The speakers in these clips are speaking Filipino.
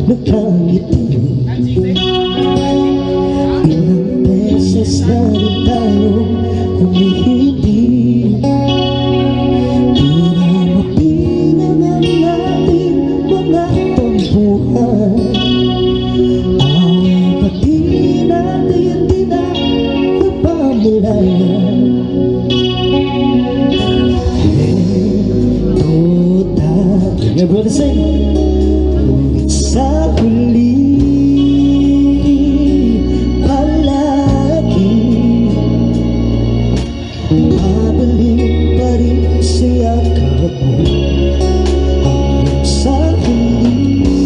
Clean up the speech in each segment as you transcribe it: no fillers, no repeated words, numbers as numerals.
nakangiti. Ilang beses na rin tayong humihindi. Di na mapilang ang ating mga tampuhan. Away pati natin di na napamalayan. Everybody sing. Sa huli palagi babalik pa rin sa yakap mo. Hanggang sa huli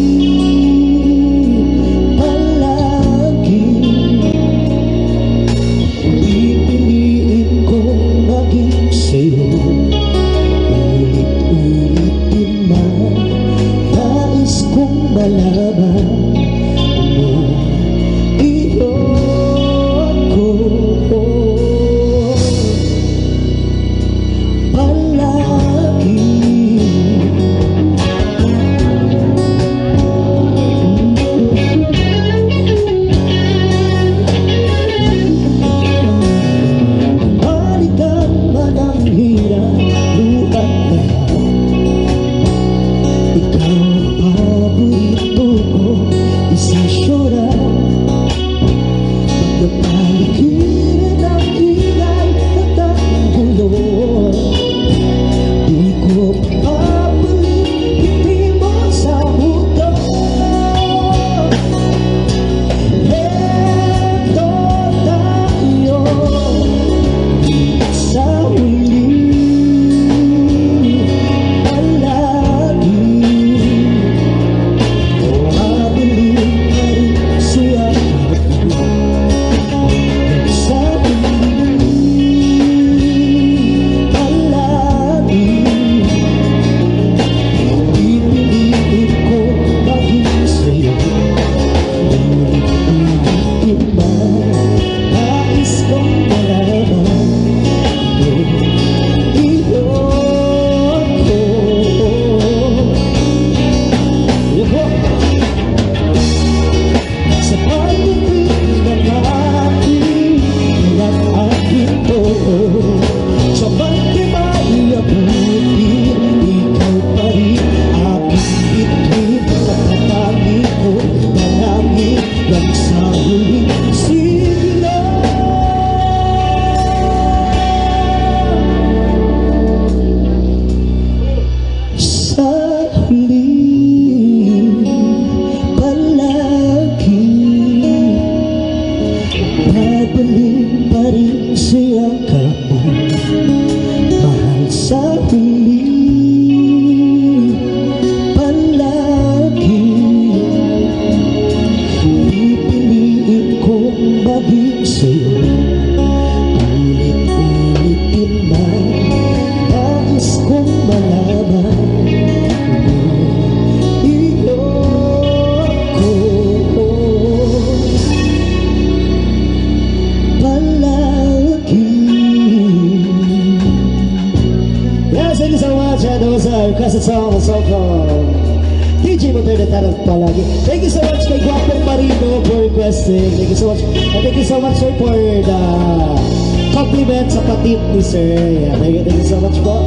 palagi pipiliin ko maging sa'yo. Ulit-ulitin man nais kong malaman mo iyon ko palagi. Balikan man ang hirap luhat na ikaw paborito ko, isasyora. Pagpapaligiran ang ingay at ang gulo, di ko papabalik hindi mo sa mundo. Eto tayo sa huli palagi. Babalik pa rin sa yakap mo, mahal sa huli palagi. Pipiliin kong maging sa'yo. Ulit-ulitin man nais kong malaman mo iyon ko palagi. Yes, thank you so much. And that was a requested song from DJ Motor na Tarot Palagi. Thank you so much kay Guapong Marino for requesting. Thank you so much. And thank you so much, sir, for the compliment sa patit ni sir. Yeah, thank you so much po.